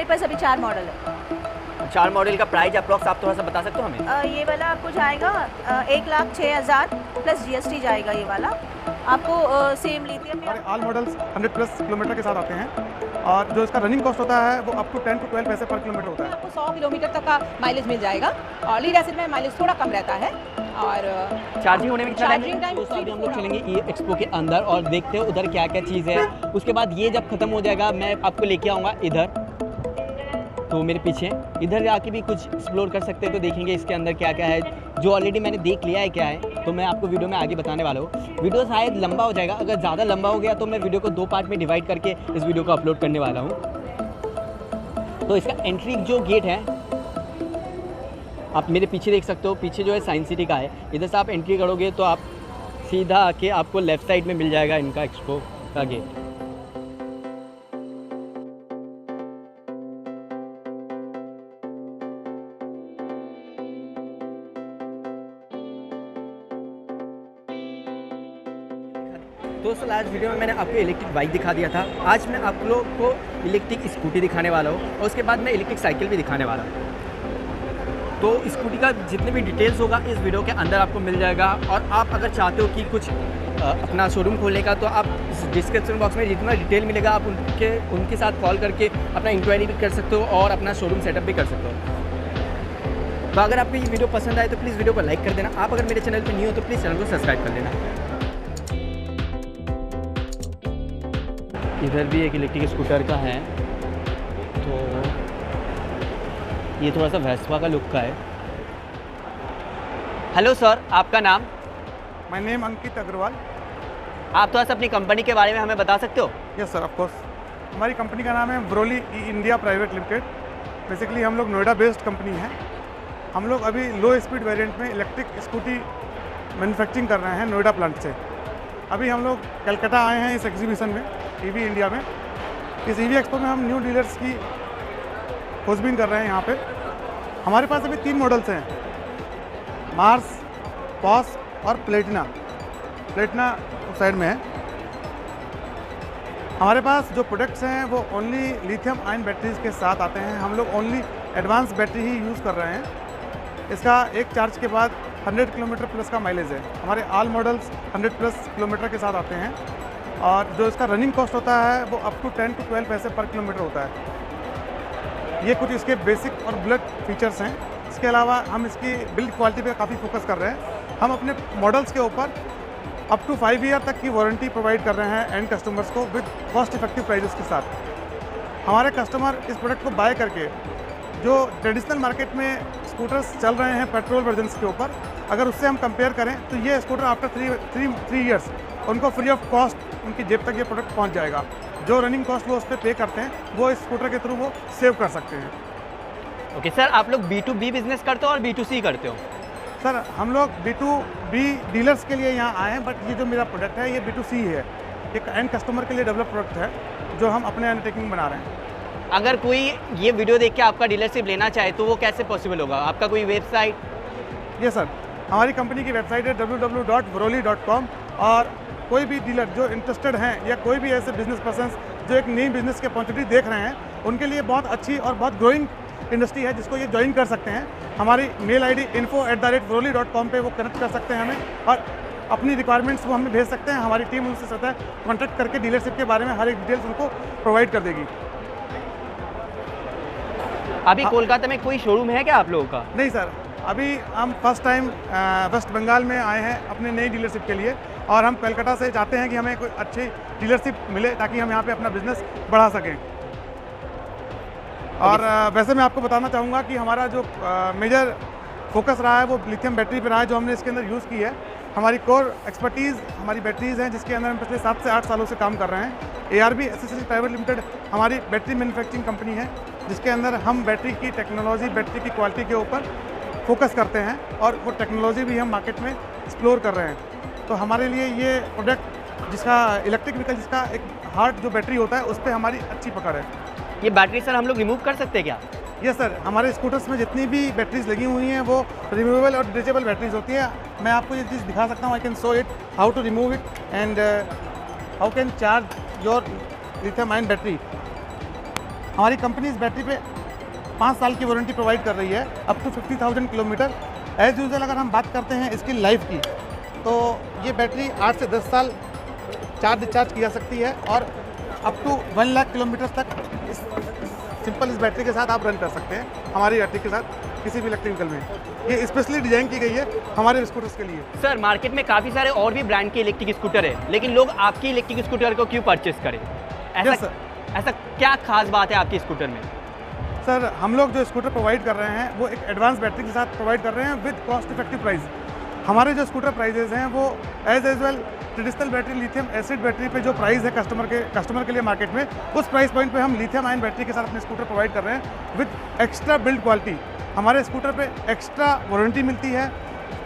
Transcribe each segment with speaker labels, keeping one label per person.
Speaker 1: मेरे पास अभी 4 मॉडल है।
Speaker 2: 4 मॉडल का प्राइस अप्रॉक्स आप थोड़ा सा बता सकते हो हमें?
Speaker 1: ये वाला आपको जाएगा 1,06,000 प्लस GST जाएगा। ये वाला आपको सेम लिथियम
Speaker 3: हमारे ऑल मॉडल्स 100+ किलोमीटर के साथ आते हैं और जो इसका रनिंग कॉस्ट होता है वो अप टू 10 to 12 पैसे पर किलोमीटर होता है।
Speaker 4: आपको 100 किलोमीटर तक का माइलेज मिल जाएगा और लीड एसिड में माइलेज थोड़ा कम रहता है। और
Speaker 2: चार्जिंग होने में कितना
Speaker 4: चार्जिंग टाइम
Speaker 5: दोस्तों अभी हम लोग चलेंगे ई एक्सपो के अंदर और देखते हैं उधर क्या क्या चीज़ है। उसके बाद ये जब खत्म हो जाएगा मैं आपको लेके आऊँगा इधर, तो मेरे पीछे इधर आके भी कुछ एक्सप्लोर कर सकते हैं। तो देखेंगे इसके अंदर क्या क्या है, जो ऑलरेडी मैंने देख लिया है क्या है, तो मैं आपको वीडियो में आगे बताने वाला हूँ। वीडियो शायद लंबा हो जाएगा, अगर ज़्यादा लंबा हो गया तो मैं वीडियो को 2 पार्ट में डिवाइड करके इस वीडियो को अपलोड करने वाला हूँ। तो इसका एंट्री जो गेट है आप मेरे पीछे देख सकते हो, पीछे जो है साइंस सिटी का है। इधर से आप एंट्री करोगे तो आप सीधा आके आपको लेफ़्ट साइड में मिल जाएगा इनका एक्सपो का गेट।
Speaker 2: दोस्तों आज वीडियो में मैंने आपको इलेक्ट्रिक बाइक दिखा दिया था। आज मैं आप लोग को इलेक्ट्रिक स्कूटी दिखाने वाला हूँ और उसके बाद मैं इलेक्ट्रिक साइकिल भी दिखाने वाला हूँ। तो स्कूटी का जितने भी डिटेल्स होगा इस वीडियो के अंदर आपको मिल जाएगा। और आप अगर चाहते हो कि कुछ अपना शोरूम खोलने का, तो आप डिस्क्रिप्शन बॉक्स में जितना डिटेल मिलेगा आप उनके साथ कॉल करके अपना इंक्वायरी भी कर सकते हो और अपना शोरूम सेटअप भी कर सकते हो। तो अगर आपको ये वीडियो पसंद आए तो प्लीज़ वीडियो को लाइक कर देना। आप अगर मेरे चैनल पर न्यू हो तो प्लीज़ चैनल को सब्सक्राइब कर देना।
Speaker 5: इधर भी एक इलेक्ट्रिक स्कूटर का है, तो ये थोड़ा सा वेस्पा का लुक का है।
Speaker 2: हेलो सर, आपका नाम?
Speaker 3: माय नेम अंकित अग्रवाल।
Speaker 2: आप थोड़ा सा अपनी कंपनी के बारे में हमें बता सकते हो?
Speaker 3: Yes sir, of course. हमारी कंपनी का नाम है Broly India private limited. Basically हम लोग नोएडा बेस्ड कंपनी है। हम लोग अभी लो स्पीड वेरिएंट में इलेक्ट्रिक स्कूटी मैन्युफैक्चरिंग कर रहे हैं नोएडा प्लांट से। अभी हम लोग कलकत्ता आए हैं इस एग्जीबिशन में, ईवी इंडिया में। इस ईवी एक्सपो में हम न्यू डीलर्स की खोजबीन कर रहे हैं। यहाँ पे हमारे पास अभी 3 मॉडल्स हैं, मार्स, पॉस और प्लेटिना। प्लेटिना साइड में है। हमारे पास जो प्रोडक्ट्स हैं वो ओनली लिथियम आयन बैटरीज के साथ आते हैं। हम लोग ओनली एडवांस बैटरी ही यूज़ कर रहे हैं। इसका एक चार्ज के बाद 100 किलोमीटर प्लस का माइलेज है। हमारे ऑल मॉडल्स 100+ किलोमीटर के साथ आते हैं और जो इसका रनिंग कॉस्ट होता है वो अप टू 10 to 12 पैसे पर किलोमीटर होता है। ये कुछ इसके बेसिक और बुलेट फीचर्स हैं। इसके अलावा हम इसकी बिल्ड क्वालिटी पे काफ़ी फोकस कर रहे हैं। हम अपने मॉडल्स के ऊपर अप टू 5 ईयर तक की वारंटी प्रोवाइड कर रहे हैं एंड कस्टमर्स को विद कॉस्ट इफेक्टिव प्राइजेस के साथ। हमारे कस्टमर इस प्रोडक्ट को बाय करके जो ट्रेडिशनल मार्केट में स्कूटर्स चल रहे हैं पेट्रोल वर्जन्स के ऊपर, अगर उससे हम कंपेयर करें तो ये स्कूटर आफ्टर 3 ईयर्स उनको फ्री ऑफ कॉस्ट उनकी जेब तक ये प्रोडक्ट पहुंच जाएगा। जो रनिंग कॉस्ट वो उस पर पे करते हैं वो इस स्कूटर के थ्रू वो सेव कर सकते हैं।
Speaker 2: ओके सर, आप लोग B2B बिजनेस करते हो और B2C करते हो?
Speaker 3: सर हम लोग B2B डीलर्स के लिए यहाँ आए हैं, बट ये जो मेरा प्रोडक्ट है ये B2C है। एक एंड कस्टमर के लिए डेवलप प्रोडक्ट है जो हम अपने अंडरटेकिंग बना रहे हैं।
Speaker 2: अगर कोई ये वीडियो देख के आपका डीलरशिप लेना चाहे तो वो कैसे पॉसिबल होगा? आपका कोई वेबसाइट?
Speaker 3: ये सर हमारी कंपनी की वेबसाइट है www.broly.com। और कोई भी डीलर जो इंटरेस्टेड हैं या कोई भी ऐसे बिजनेस पर्सन जो एक नई बिजनेस की अपॉर्चुनिटी देख रहे हैं, उनके लिए बहुत अच्छी और बहुत ग्रोइंग इंडस्ट्री है जिसको ये ज्वाइन कर सकते हैं। हमारी मेल आईडी info@broly.com पे वो कनेक्ट कर सकते हैं हमें और अपनी रिक्वायरमेंट्स वो हमें भेज सकते हैं। हमारी टीम उनसे सतह कॉन्टैक्ट करके डीलरशिप के बारे में हर एक डिटेल्स उनको प्रोवाइड कर देगी।
Speaker 2: अभी कोलकाता में कोई शोरूम है क्या आप लोगों का?
Speaker 3: नहीं सर, अभी हम फर्स्ट टाइम वेस्ट बंगाल में आए हैं अपने नई डीलरशिप के लिए और हम कलकत्ता से चाहते हैं कि हमें कोई अच्छी डीलरशिप मिले ताकि हम यहाँ पे अपना बिजनेस बढ़ा सकें। और वैसे मैं आपको बताना चाहूँगा कि हमारा जो मेजर फोकस रहा है वो लिथियम बैटरी पर रहा है जो हमने इसके अंदर यूज़ की है। हमारी कोर एक्सपर्टीज़ हमारी बैटरीज़ हैं जिसके अंदर हम पिछले 7 से 8 सालों से काम कर रहे हैं। ARB एसेसरीज प्राइवेट लिमिटेड हमारी बैटरी मैन्युफैक्चरिंग कंपनी है जिसके अंदर हम बैटरी की टेक्नोलॉजी, बैटरी की क्वालिटी के ऊपर फोकस करते हैं और वो टेक्नोलॉजी भी हम मार्केट में एक्सप्लोर कर रहे हैं। तो हमारे लिए ये प्रोडक्ट जिसका इलेक्ट्रिक व्हीकल जिसका एक हार्ड जो बैटरी होता है उस पर हमारी अच्छी पकड़ है।
Speaker 2: ये बैटरी सर हम लोग रिमूव कर सकते हैं क्या?
Speaker 3: यस सर, हमारे स्कूटर्स में जितनी भी बैटरीज लगी हुई हैं वो रिमूवेबल और डिटेचेबल बैटरीज होती है। मैं आपको ये चीज़ दिखा सकता हूँ। I can show it how to remove it and how can charge your lithium ion battery. हमारी कंपनी इस बैटरी पे 5 साल की वारंटी प्रोवाइड कर रही है, अप टू 50,000 किलोमीटर। एज यूजल अगर हम बात करते हैं इसकी लाइफ की, तो ये बैटरी 8 से 10 साल चार्ज डिस्चार्ज की जा सकती है और अप टू 1 लाख किलोमीटर तक इस बैटरी के साथ आप रन कर सकते हैं, हमारी बैटरी के साथ किसी भी इलेक्ट्रिक व्हीकल में। ये स्पेशली डिजाइन की गई है हमारे स्कूटर्स के लिए।
Speaker 5: सर मार्केट में काफ़ी सारे और भी ब्रांड के इलेक्ट्रिक स्कूटर है, लेकिन लोग आपकी इलेक्ट्रिक स्कूटर को क्यों परचेस करें?
Speaker 3: Yes, sir.
Speaker 5: ऐसा क्या खास बात है आपके स्कूटर में?
Speaker 3: सर हम लोग जो स्कूटर प्रोवाइड कर रहे हैं वो एक एडवांस बैटरी के साथ प्रोवाइड कर रहे हैं विद कॉस्ट इफेक्टिव प्राइस। हमारे जो स्कूटर प्राइजेज हैं वो as well traditional battery lithium acid battery पे जो प्राइस है कस्टमर के लिए मार्केट में, उस प्राइस पॉइंट पे हम लिथियम आयन बैटरी के साथ अपने स्कूटर प्रोवाइड कर रहे हैं विद एक्स्ट्रा बिल्ड क्वालिटी। हमारे स्कूटर पे एक्स्ट्रा वारंटी मिलती है,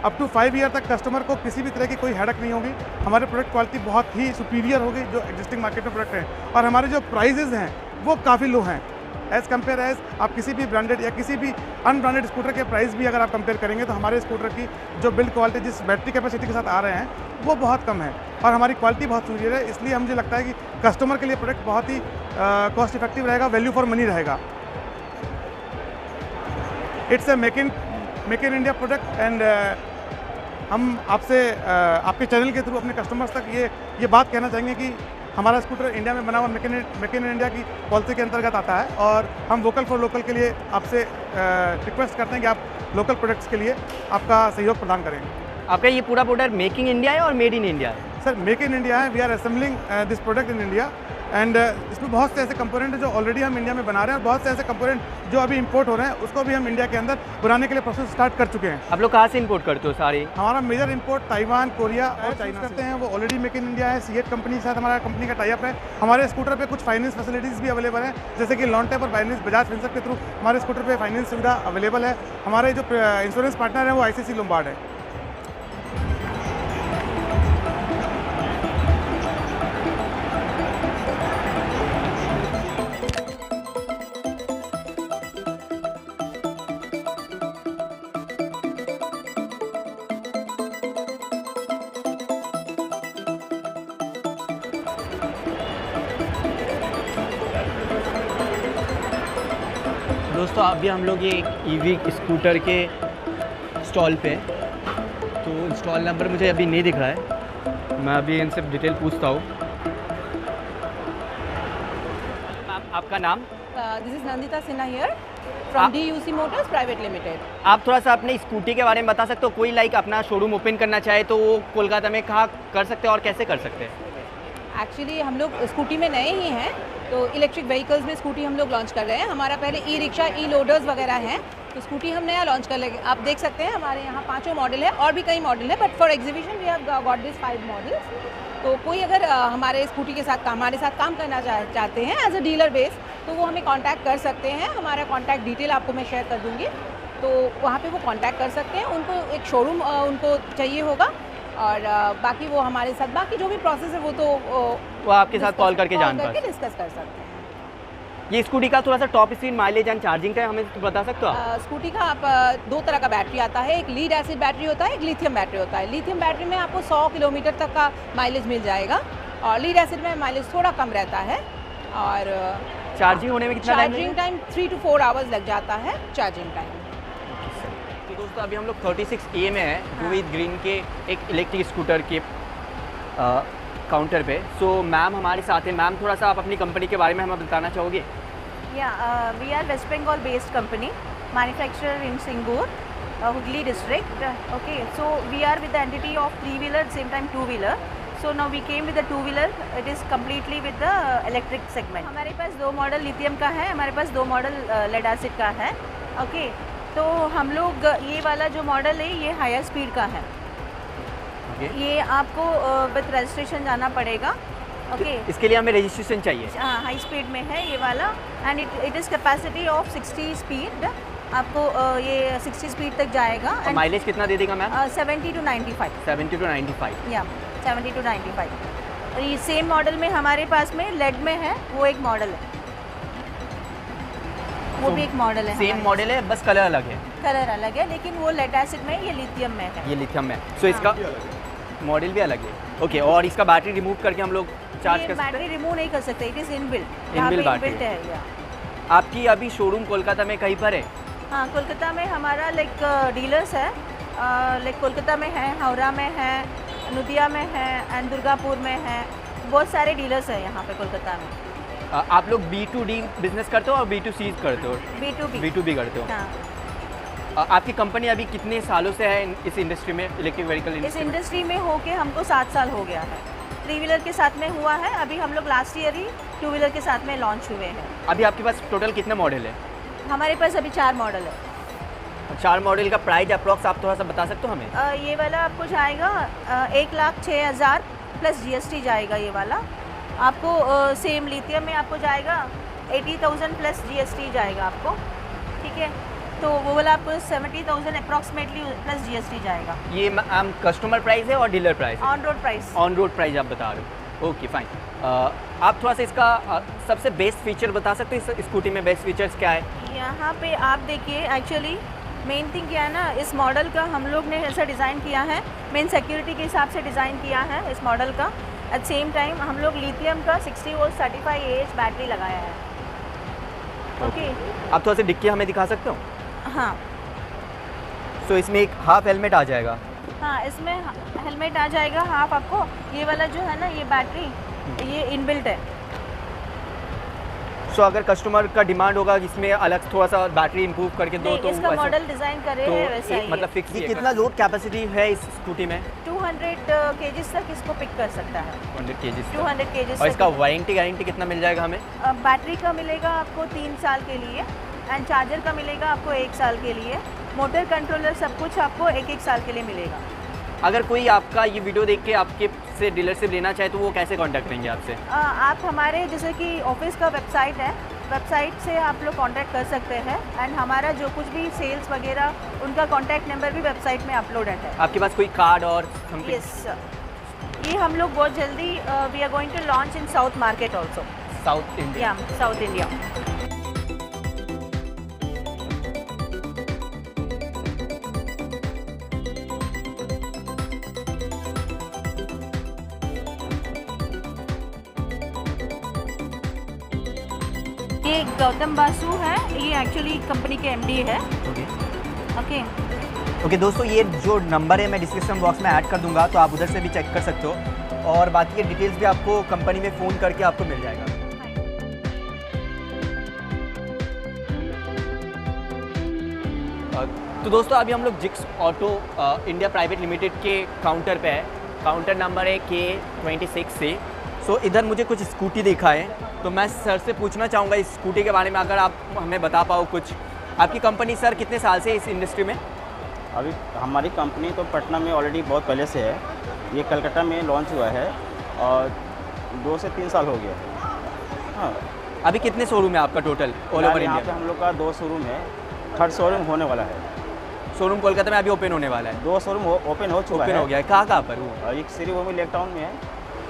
Speaker 3: अप टू 5 ईयर तक कस्टमर को किसी भी तरह की कोई हेडक नहीं होगी। हमारे प्रोडक्ट क्वालिटी बहुत ही सुपीरियर होगी जो एग्जिस्टिंग मार्केट में प्रोडक्ट हैं, और हमारे जो प्राइजेज हैं वो काफ़ी लो हैं एज़ कम्पेयर एज आप किसी भी ब्रांडेड या किसी भी अनब्रांडेड स्कूटर के प्राइस भी अगर आप कंपेयर करेंगे तो हमारे स्कूटर की जो बिल्ड क्वालिटी जिस बैटरी कैपेसिटी के साथ आ रहे हैं वो बहुत कम है और हमारी क्वालिटी बहुत सुपीरियर है। इसलिए मुझे लगता है कि कस्टमर के लिए प्रोडक्ट बहुत ही कॉस्ट इफेक्टिव रहेगा, वैल्यू फॉर मनी रहेगा। It's a make in India product and हम आपसे आपके चैनल के थ्रू अपने कस्टमर्स तक ये बात कहना चाहेंगे कि हमारा स्कूटर इंडिया में बना हुआ मेक इन इंडिया की पॉलिसी के अंतर्गत आता है और हम वोकल फॉर लोकल के लिए आपसे रिक्वेस्ट करते हैं कि आप लोकल प्रोडक्ट्स के लिए आपका सहयोग प्रदान करें।
Speaker 5: आपका ये पूरा प्रोडक्ट मेक इन इंडिया है और मेड इन इंडिया है?
Speaker 3: सर मेक इन इंडिया है, we are assembling this product in India and इसमें बहुत से ऐसे कंपोनेंट हैं जो ऑलरेडी हम इंडिया में बना रहे हैं और बहुत से ऐसे कंपोनेंट जो अभी इंपोर्ट हो रहे हैं उसको भी हम इंडिया के अंदर बनाने के लिए प्रोसेस स्टार्ट कर चुके हैं।
Speaker 5: आप लोग कहाँ से इंपोर्ट करते हो सारे?
Speaker 3: हमारा मेजर इंपोर्ट ताइवान, कोरिया और चाइना करते हैं, वो ऑलरेडी मेक इन इंडिया है। सीएट कंपनी के साथ हमारा कंपनी का टाइप है। हमारे स्कूटर पे कुछ फाइनेंस फैसिलिटीज़ भी अवेलेबल है, जैसे कि लॉन टाइप और फाइनेंस बजाज फिनसर्व के थ्रू हमारे स्कूटर पे फाइनेंस सुविधा अवेलेबल है। हमारे जो इंश्योरेंस पार्टनर है वो आईसीसी लोम्बार्ड है।
Speaker 5: दोस्तों अभी हम लोग ये ईवी स्कूटर के स्टॉल पे, तो स्टॉल नंबर मुझे अभी नहीं दिख रहा है, मैं अभी इनसे डिटेल पूछता हूँ। आपका नाम?
Speaker 4: This is Nandita Sinha here from DUC Motors private limited.
Speaker 5: आप थोड़ा सा अपने स्कूटी के बारे में बता सकते हो? कोई लाइक अपना शोरूम ओपन करना चाहे तो वो कोलकाता में कहाँ कर सकते हैं और कैसे कर सकते हैं?
Speaker 4: एक्चुअली हम लोग स्कूटी में नए ही हैं, तो इलेक्ट्रिक व्हीकल्स में स्कूटी हम लोग लॉन्च कर रहे हैं। हमारा पहले ई रिक्शा, ई लोडर्स वगैरह हैं, तो स्कूटी हम नया लॉन्च कर लेंगे। आप देख सकते हैं हमारे यहाँ 5 मॉडल है और भी कई मॉडल है, but for exhibition we have got this 5 models. तो कोई अगर हमारे स्कूटी के साथ हमारे साथ काम करना चाहते हैं एज अ डीलर बेस, तो वो हमें कांटेक्ट कर सकते हैं। हमारा कांटेक्ट डिटेल आपको मैं शेयर कर दूँगी, तो वहाँ पे वो कांटेक्ट कर सकते हैं। उनको एक शोरूम उनको चाहिए होगा और बाकी वो हमारे साथ बाकी जो भी प्रोसेस है वो
Speaker 5: आपके साथ कॉल करके
Speaker 4: डिस्कस कर सकते हैं।
Speaker 5: ये स्कूटी का थोड़ा सा top speed, mileage and charging time हमें तो बता सकते हो आप?
Speaker 4: स्कूटी का आप 2 तरह का बैटरी आता है, एक लीड एसिड बैटरी होता है, एक लिथियम बैटरी होता है। लिथियम बैटरी में आपको 100 किलोमीटर तक का माइलेज मिल जाएगा और लीड एसिड में माइलेज थोड़ा कम रहता है। और
Speaker 5: चार्जिंग होने में कितना
Speaker 4: चार्जिंग टाइम 3 to 4 आवर्स लग जाता है चार्जिंग टाइम।
Speaker 5: तो दोस्तों अभी हम लोग 36A में है, विद ग्रीन के एक इलेक्ट्रिक स्कूटर के काउंटर पे। सो मैम हमारे साथ है। मैम थोड़ा सा आप अपनी कंपनी के बारे में हमें बताना चाहोगे?
Speaker 1: We are West Bengal based company, manufacturer in Singur, Hooghly district. Okay, so we are with the entity of 3-wheeler, same time 2-wheeler. So now we came with the 2-wheeler. It is completely with the electric segment. हमारे पास 2 model lithium का है, हमारे पास 2 model lead acid का है। Okay, तो हम लोग ये वाला जो मॉडल है ये हायर स्पीड का है। ये आपको विद रजिस्ट्रेशन जाना पड़ेगा। ओके,
Speaker 5: इसके लिए हमें रजिस्ट्रेशन चाहिए।
Speaker 1: हाँ, हाई स्पीड में है ये वाला and it is capacity of 60 speed. आपको ये 60 स्पीड तक जाएगा।
Speaker 5: माइलेज कितना दे देगा मैम?
Speaker 1: 70 to 95।
Speaker 5: 70 to 95
Speaker 1: या 70 to 95। और ये सेम मॉडल में हमारे पास में लेड में है, वो एक मॉडल है, वो भी एक मॉडल है।
Speaker 5: सेम मॉडल है, बस कलर अलग है।
Speaker 1: कलर अलग है, लेकिन वो लेड एसिड में, ये लिथियम में है।
Speaker 5: ये लिथियम में, सो इसका मॉडल भी अलग है। ओके, और इसका बैटरी रिमूव करके हम लोग चार्ज कर सकते हैं?
Speaker 1: बैटरी रिमूव नहीं कर सकते, it is inbuilt.
Speaker 5: Inbuilt battery
Speaker 1: है या
Speaker 2: आपकी अभी शोरूम कोलकाता में कहीं पर है?
Speaker 1: हाँ, कोलकाता में हमारा लाइक डीलर्स है, लाइक कोलकाता में है, हावड़ा में है, नदिया में है एंड दुर्गापुर में है। बहुत सारे डीलर्स हैं यहाँ पे कोलकाता में।
Speaker 2: आप लोग B2D बिजनेस करते हो और B2C करते हो? B2B करते हो।
Speaker 1: हाँ।
Speaker 2: आपकी कंपनी अभी कितने सालों से है इस इंडस्ट्री में, इलेक्ट्रिक व्हीकल
Speaker 1: इस
Speaker 2: इंडस्ट्री में?
Speaker 1: इंडस्ट्री में होके हमको 7 साल हो गया है। 3 व्हीलर के साथ में हुआ है, अभी हम लोग लास्ट ईयर ही 2 व्हीलर के साथ में लॉन्च हुए हैं।
Speaker 2: अभी आपके पास टोटल कितना मॉडल है?
Speaker 1: हमारे पास अभी 4 मॉडल है।
Speaker 2: 4 मॉडल का प्राइस अप्रॉक्स आप थोड़ा सा बता सकते हो हमें?
Speaker 1: ये वाला आपको जाएगा 1,06,000 प्लस GST जाएगा। ये वाला आपको सेम लिथियम में आपको जाएगा 80,000 प्लस GST जाएगा आपको, ठीक है। तो वो वाला आपको 70,000 अप्रॉक्सीमेटली प्लस GST जाएगा।
Speaker 2: ये कस्टमर प्राइस है और डीलर प्राइस है?
Speaker 1: On road price.
Speaker 2: On road price आप बता रहे हो, ओके फाइन। आप थोड़ा सा इसका सबसे बेस्ट फीचर बता सकते हो? इस स्कूटी में बेस्ट फीचर्स क्या है?
Speaker 1: यहाँ पे आप देखिए, एक्चुअली मेन थिंग क्या है ना, इस मॉडल का हम लोग ने ऐसा डिज़ाइन किया है, मेन सिक्योरिटी के हिसाब से डिज़ाइन किया है इस मॉडल का। एट सेम टाइम हम लोग लिथियम का 60 वोल्ट 35 AH बैटरी लगाया है, ओके।
Speaker 2: आप थोड़ा सा डिक्की हमें दिखा सकते हो?
Speaker 1: हाँ
Speaker 2: सो इसमें एक हाफ हेलमेट आ जाएगा।
Speaker 1: हाँ, इसमें हेलमेट आ जाएगा हाफ आपको। ये वाला जो है ना, ये बैटरी ये इनबिल्ट है।
Speaker 2: सो अगर कस्टमर का डिमांड होगा इसमें अलग थोड़ा सा बैटरी इंप्रूव करके दो, तो
Speaker 1: इसका
Speaker 2: वैसा-
Speaker 1: मॉडल डिज़ाइन करे
Speaker 2: तो
Speaker 1: है वैसा ही
Speaker 2: मतलब फिक्स। कितना लोड कैपेसिटी है इस स्कूटी में?
Speaker 1: 200 kgs तक इसको पिक कर सकता है।
Speaker 2: 200 kg।
Speaker 1: 200 kgs
Speaker 2: और इसका
Speaker 1: तक।
Speaker 2: वारंटी गारंटी कितना मिल जाएगा हमें?
Speaker 1: बैटरी का मिलेगा आपको 3 साल के लिए एंड चार्जर का मिलेगा आपको 1 साल के लिए। मोटर कंट्रोलर सब कुछ आपको 1-1 साल के लिए मिलेगा।
Speaker 2: अगर कोई आपका ये वीडियो देख के आपके से डीलरशिप लेना चाहे तो वो कैसे कांटेक्ट करेंगे आपसे?
Speaker 1: आप हमारे जैसे कि ऑफिस का वेबसाइट है, वेबसाइट से आप लोग कांटेक्ट कर सकते हैं एंड हमारा जो कुछ भी सेल्स वगैरह उनका कांटेक्ट नंबर भी वेबसाइट में अपलोडेड है।
Speaker 2: आपके पास कोई कार्ड और
Speaker 1: यस, ये हम लोग बहुत जल्दी we are going to launch in south market also.
Speaker 2: South India?
Speaker 1: या साउथ इंडिया। ये गौतम बासु है, ये एक्चुअली कंपनी के MD है, ओके।
Speaker 2: ओके दोस्तों, ये जो नंबर है मैं डिस्क्रिप्शन बॉक्स में ऐड कर दूंगा, तो आप उधर से भी चेक कर सकते हो और बाकी के डिटेल्स भी आपको कंपनी में फ़ोन करके आपको मिल जाएगा। तो दोस्तों अभी हम लोग जिक्स ऑटो इंडिया प्राइवेट लिमिटेड के काउंटर पे है। काउंटर नंबर है K26 से। सो इधर मुझे कुछ स्कूटी दिखा है, तो मैं सर से पूछना चाहूँगा इस स्कूटी के बारे में, अगर आप हमें बता पाओ कुछ। आपकी कंपनी सर कितने साल से इस इंडस्ट्री में?
Speaker 6: अभी हमारी कंपनी तो पटना में ऑलरेडी बहुत पहले से है, ये कलकत्ता में लॉन्च हुआ है और 2 से 3 साल हो गया। हाँ,
Speaker 2: अभी कितने शोरूम है आपका टोटल ऑल ओवर
Speaker 6: यहाँ पे
Speaker 2: इंडिया?
Speaker 6: हम लोग का 2 शोरूम है, 3rd शोरूम होने वाला है।
Speaker 2: शोरूम कोलकाता में अभी ओपन होने वाला है?
Speaker 6: 2 शोरूम ओपन हो चुका
Speaker 2: ओपन
Speaker 6: है।
Speaker 2: हो गया है? कहाँ पर वो?
Speaker 6: और एक श्रीभूमि लेक टाउन में है,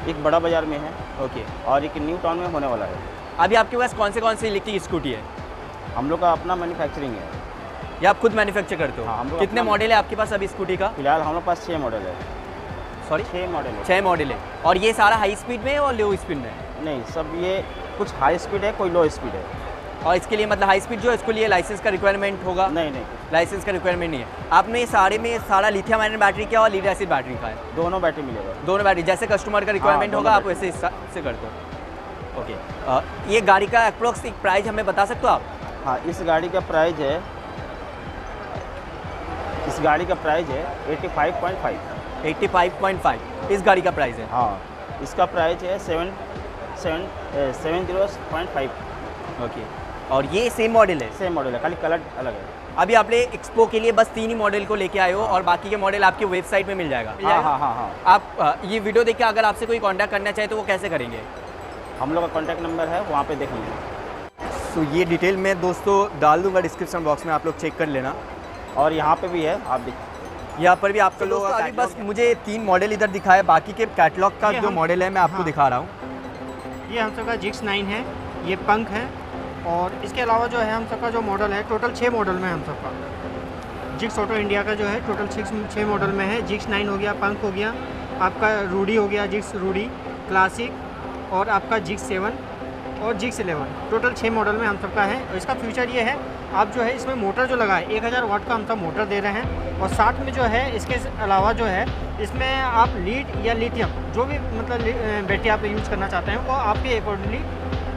Speaker 6: एक बड़ा बाज़ार में है
Speaker 2: ओके।
Speaker 6: और एक न्यू टाउन में होने वाला है।
Speaker 2: अभी आपके पास कौन से इलेक्ट्रिक स्कूटी है?
Speaker 6: हम लोग का अपना मैन्युफैक्चरिंग है।
Speaker 2: या आप खुद मैन्युफैक्चर करते हो?
Speaker 6: हाँ, हम लोग
Speaker 2: कितने
Speaker 6: अपना-
Speaker 2: मॉडल है आपके पास अभी स्कूटी का?
Speaker 6: फिलहाल हम लोग पास 6 मॉडल है।
Speaker 2: सॉरी,
Speaker 6: 6 मॉडल है।
Speaker 2: 6 मॉडल है। और ये सारा हाई स्पीड में है और लो स्पीड में है?
Speaker 6: नहीं, सब ये कुछ हाई स्पीड है, कोई लो स्पीड है।
Speaker 2: और इसके लिए मतलब हाई स्पीड जो है इसके लिए लाइसेंस का रिक्वायरमेंट होगा?
Speaker 6: नहीं नहीं,
Speaker 2: लाइसेंस का रिक्वायरमेंट नहीं है। आपने ये सारे में सारा लिथियम आयन बैटरी का और लीड एसिड बैटरी का है?
Speaker 6: दोनों बैटरी मिलेगा।
Speaker 2: दोनों बैटरी, जैसे कस्टमर का रिक्वायरमेंट
Speaker 6: दोनों
Speaker 2: होगा आप
Speaker 6: बैटरी।
Speaker 2: वैसे हिसाब से करते हो? ओके। ये गाड़ी का अप्रोक्स प्राइस हमें बता सकते हो आप?
Speaker 6: हाँ, इस गाड़ी का प्राइस है 85.5।
Speaker 2: 85.5 इस गाड़ी का प्राइस है?
Speaker 6: हाँ, इसका प्राइस है 70.5।
Speaker 2: ओके। और ये सेम मॉडल है?
Speaker 6: सेम मॉडल है, खाली कलर अलग है।
Speaker 2: अभी आपने एक्सपो के लिए बस 3 ही मॉडल को लेके आए हो और बाकी के मॉडल आपकी वेबसाइट में मिल जाएगा?
Speaker 6: हाँ।
Speaker 2: आप ये वीडियो देख के अगर आपसे कोई कांटेक्ट करना चाहे तो वो कैसे करेंगे?
Speaker 6: हम लोग का कॉन्टैक्ट नंबर है, वहाँ पे देख लीजिए।
Speaker 2: तो ये डिटेल मैं दोस्तों डाल दूंगा डिस्क्रिप्शन बॉक्स में, आप लोग चेक कर लेना।
Speaker 6: और यहाँ पे भी है, आप देखिए।
Speaker 2: यहाँ पर भी आपको लोग अभी बस मुझे 3 मॉडल इधर दिखाया, बाकी के कैटलॉग का जो मॉडल है मैं आपको दिखा रहा हूँ।
Speaker 7: ये हम सबका जिक्स 9 है, ये पंख है और इसके अलावा जो है हम सबका जो मॉडल है टोटल 6 मॉडल में है हम सबका। जिक्स ऑटो इंडिया का जो है टोटल 6 मॉडल में है। जिक्स 9 हो गया, पंख हो गया, आपका रूडी हो गया, जिक्स रूडी क्लासिक और आपका जिक्स 7 और जिक्स 11, टोटल 6 मॉडल में हम सबका है। और इसका फीचर ये है, आप जो है इसमें मोटर जो लगा है 1000 वाट का हम सब मोटर दे रहे हैं। और साथ में जो है इसके अलावा जो है इसमें आप लीड या लिथियम जो भी मतलब बैटरी आप यूज़ करना चाहते हैं वो आपके अकॉर्डिंगली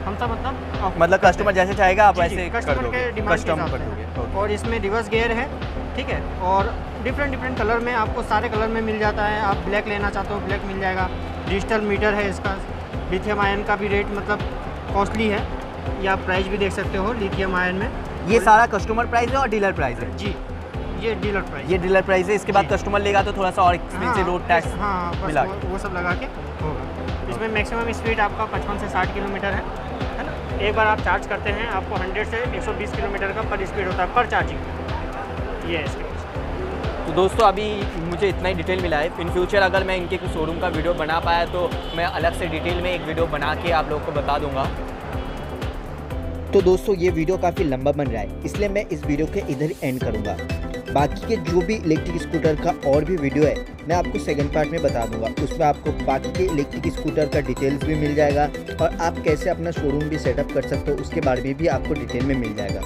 Speaker 7: हम सब
Speaker 2: मतलब कस्टमर जैसे चाहेगा आप वैसे
Speaker 7: कस्टमर के डिमांड के हिसाब से। और इसमें रिवर्स गियर है, ठीक है। और डिफरेंट कलर में आपको सारे कलर में मिल जाता है। आप ब्लैक लेना चाहते हो ब्लैक मिल जाएगा। डिजिटल मीटर है इसका। लिथियम आयन का भी रेट मतलब कॉस्टली है, या प्राइस भी देख सकते हो लिथियम आयन में।
Speaker 2: ये सारा कस्टमर प्राइस है और डीलर प्राइस है?
Speaker 7: जी, ये डीलर प्राइस।
Speaker 2: ये डीलर प्राइस है। इसके बाद
Speaker 7: जी।
Speaker 2: कस्टमर लेगा तो थोड़ा सा और एक्सपेंसिव रोड टैक्स
Speaker 7: हाँ, बस
Speaker 2: मिला
Speaker 7: वो सब लगा के होगा। इसमें मैक्सिमम स्पीड आपका 55 से 60 किलोमीटर है ना। एक बार आप चार्ज करते हैं आपको 100 से 120 किलोमीटर का पर स्पीड होता है पर चार्जिंग। ये है इसके।
Speaker 2: तो दोस्तों अभी मुझे इतना ही डिटेल मिला है। इन फ्यूचर अगर मैं इनके कुछ शोरूम का वीडियो बना पाया तो मैं अलग से डिटेल में एक वीडियो बना के आप लोगों को बता दूंगा। तो दोस्तों ये वीडियो काफ़ी लंबा बन रहा है, इसलिए मैं इस वीडियो के इधर एंड करूंगा। बाकी के जो भी इलेक्ट्रिक स्कूटर का और भी वीडियो है मैं आपको सेकंड पार्ट में बता दूंगा। उसमें आपको बाकी के इलेक्ट्रिक स्कूटर का डिटेल्स भी मिल जाएगा और आप कैसे अपना शोरूम भी सेटअप कर सकते हो उसके बारे में भी आपको डिटेल में मिल जाएगा।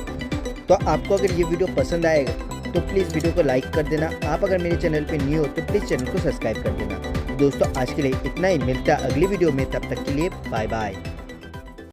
Speaker 2: तो आपको अगर ये वीडियो पसंद आएगा तो प्लीज़ वीडियो को लाइक कर देना। आप अगर मेरे चैनल पे न्यू हो तो प्लीज़ चैनल को सब्सक्राइब कर देना। दोस्तों आज के लिए इतना ही, मिलता है अगली वीडियो में, तब तक के लिए बाय बाय।